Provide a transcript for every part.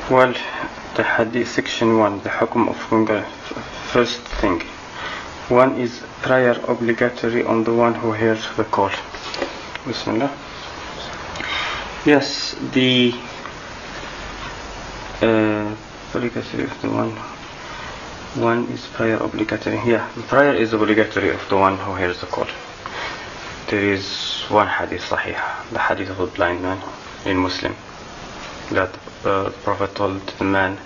Well, the Hadith section 1, the Hukum of first thing. One is prayer obligatory on the one who hears the call. Bismillah. Yes, the obligatory of the one is prayer obligatory. Yeah, prayer is obligatory of the one who hears the call. There is one hadith sahih, the hadith of the blind man in Muslim, that the Prophet told the man,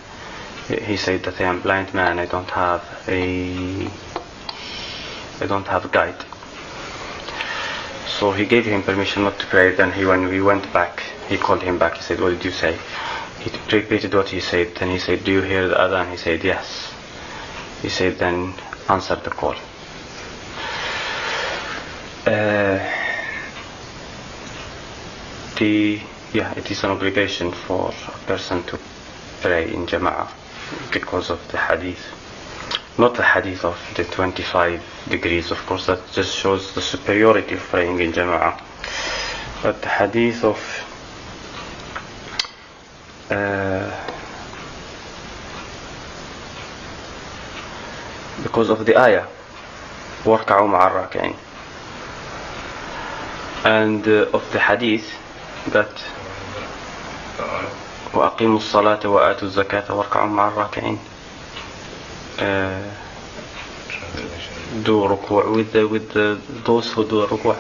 he said that I am a blind man, I don't have a guide. So he gave him permission not to pray. Then when we went back, he called him back. He said, what did you say? He repeated what he said. Then he said, do you hear the adhan? He said, yes. He said, then answer the call. It is an obligation for a person to pray in Jama'a because of the hadith. Not the hadith of the 25 degrees, of course, that just shows the superiority of praying in Jama'a. But the hadith of because of the ayah, وَارْكَعُوا مَعَ الرَّاكِعِينَ, and of the hadith that وَأَقِيمُوا الصَّلَاةَ وَآتُوا الزَّكَاةَ وَارْكَعُوا مَعَ الرَّاكِعِينَ, do ruku' with those who do ruku'.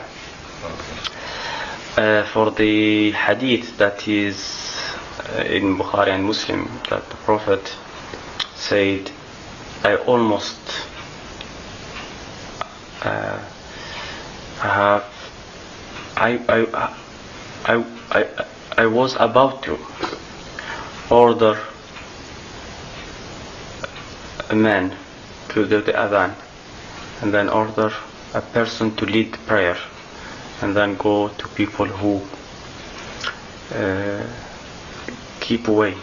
For the hadith that is in Bukhari and Muslim, that the Prophet said, I was about to order a man to do the adhan, and then order a person to lead the prayer, and then go to people who keep away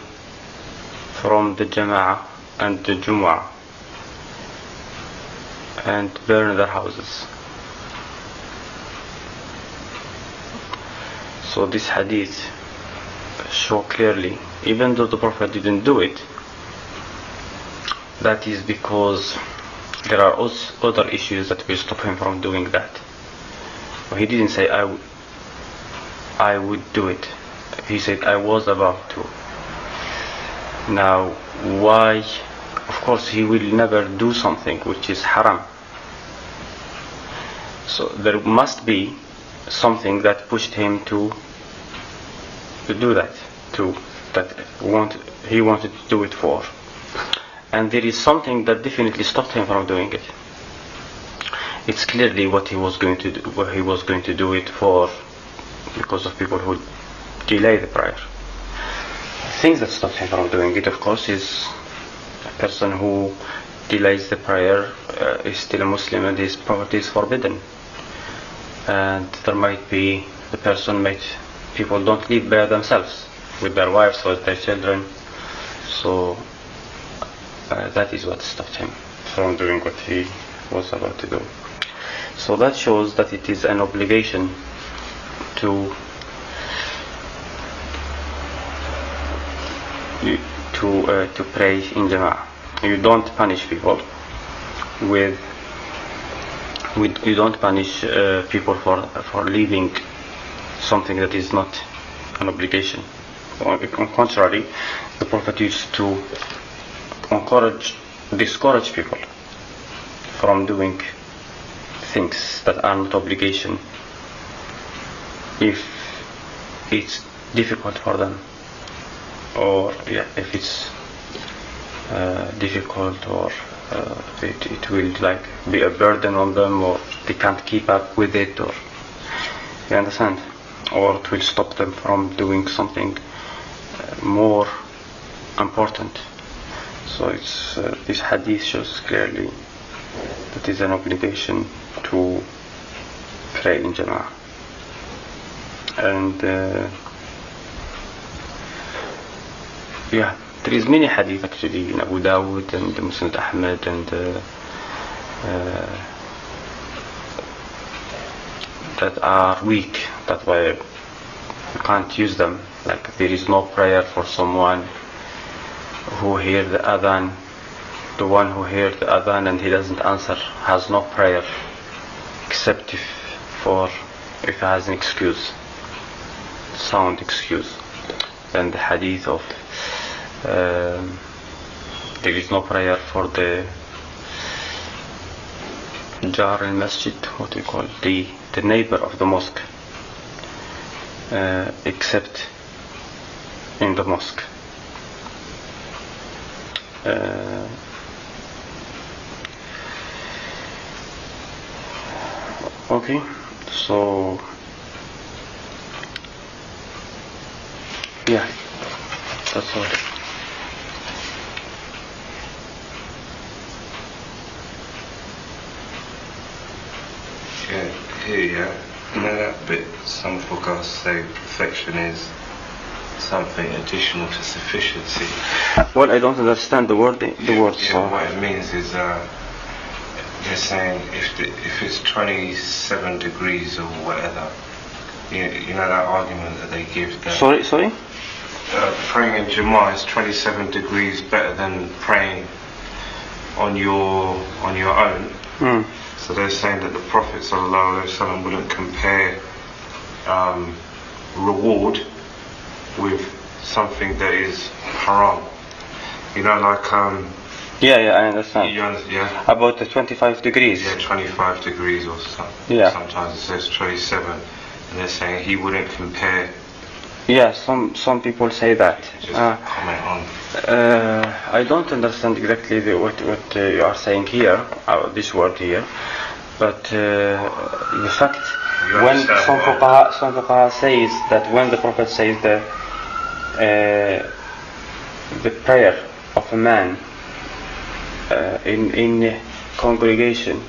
from the Jama'a and the Jumu'ah and burn their houses. So this hadith show clearly, even though the Prophet didn't do it, that is because there are also other issues that will stop him from doing that. But he didn't say I would do it. He said I was about to. Now why? Of course he will never do something which is haram. So there must be something that pushed him to do that, he wanted to do it for. And there is something that definitely stopped him from doing it. It's clearly what he was going to do it for, because of people who delay the prayer. Things that stopped him from doing it, of course, is a person who delays the prayer is still a Muslim and his property is forbidden. And there might be people don't live by themselves with their wives or their children. So that is what stopped him from doing what he was about to do. So that shows that it is an obligation to pray in Jama'ah. You don't punish people you don't punish people for leaving something that is not an obligation. On the contrary, the Prophet used to discourage people from doing things that are not obligation if it's difficult for them, or if it's difficult, or it will be a burden on them, or they can't keep up with it, or you understand, or it will stop them from doing something more important. So it's this hadith shows clearly that it is an obligation to pray in Jama'ah. And there is many hadith actually in Abu Dawud and Musnad Ahmad, and that are weak. That's why you can't use them. Like there is no prayer for someone who hear the adhan, the one who hears the adhan and he doesn't answer has no prayer except if he has an excuse, sound excuse. Then the hadith of there is no prayer for the jar in masjid, what we call the neighbor of the mosque, except in the mosque. Okay, so yeah, that's all. Yeah. You know that bit, some fuqaha say perfection is something additional to sufficiency. Well, I don't understand the word. So. What it means is they're saying if it's 27 degrees or whatever, you know that argument that they give. That, Sorry. Praying in Jama'a is 27 degrees better than praying on your own. Mm. So they're saying that the Prophet ﷺ wouldn't compare reward with something that is haram. You know, like Yeah, I understand. Yeah. About the 25 degrees. Yeah, 25 degrees or something. Yeah. Sometimes it says 27, and they're saying he wouldn't compare. Yeah, some people say that. Just comment on. I don't understand exactly what you are saying here, this word here, but the fact when some fuqaha says that when the Prophet says the prayer of a man in congregation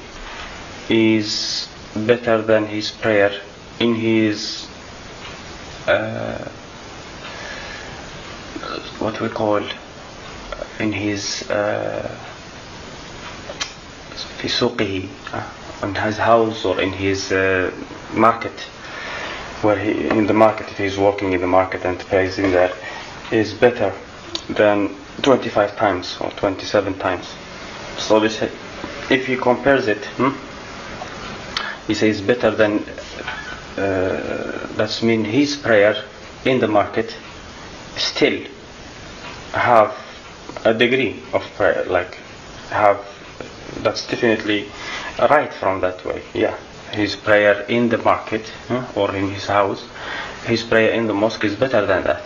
is better than his prayer in his what we call in his في سوقه in his house or in his market, where in the market, if he's working in the market and prays in there, is better than 25 times or 27 times. So this, if he compares it, he says better than that's mean his prayer in the market still have a degree of prayer, like that's definitely right from that way. Yeah, his prayer in the market or in his house, his prayer in the mosque is better than that.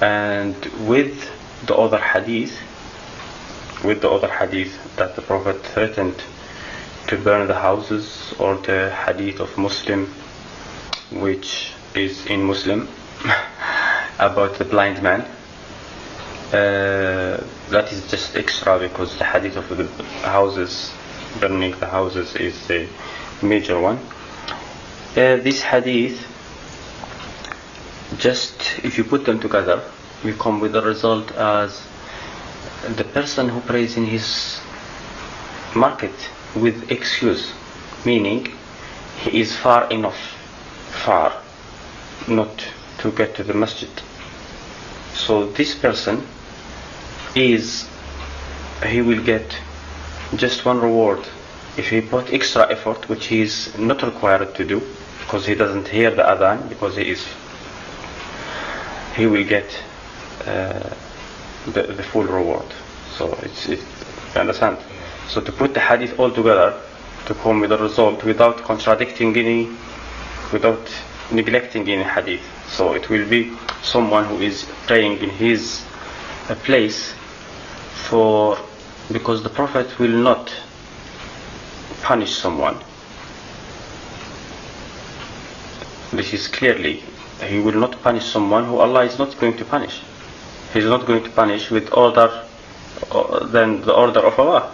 And with the other hadith that the Prophet threatened to burn the houses, or the hadith of Muslim, which is in Muslim about the blind man, that is just extra, because the hadith of the houses, burning the houses, is the major one. This hadith, just if you put them together, you come with the result as the person who prays in his market with excuse, meaning he is far not to get to the masjid. So this person he will get just one reward if he put extra effort, which he is not required to do because he doesn't hear the adhan, because he will get the full reward. So you understand? So to put the hadith all together, to come with a result without contradicting any, without neglecting any hadith. So it will be someone who is praying in his place because the Prophet will not punish someone. This is clearly, he will not punish someone who Allah is not going to punish. He is not going to punish with order than the order of Allah.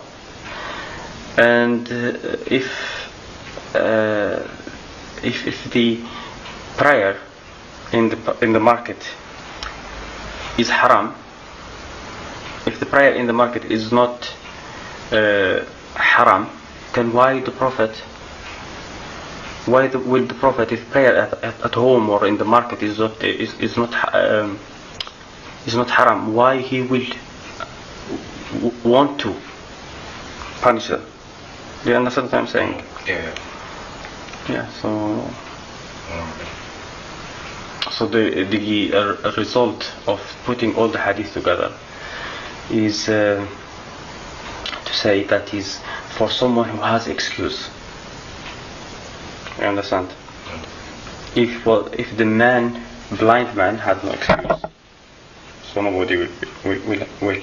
And if the prayer in the market is haram, if the prayer in the market is not haram, then why will the Prophet, if prayer at home or in the market is not is not haram, why he will want to punish her? Do you understand what I'm saying? Yeah. Yeah, so the result of putting all the hadith together is to say that is for someone who has excuse. You understand? If the blind man had no excuse, so nobody will.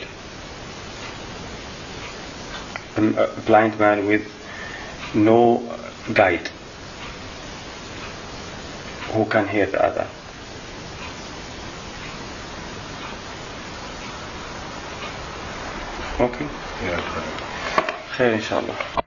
A blind man with no guide who can hear the other. Okay? Yeah. خير إن شاء الله.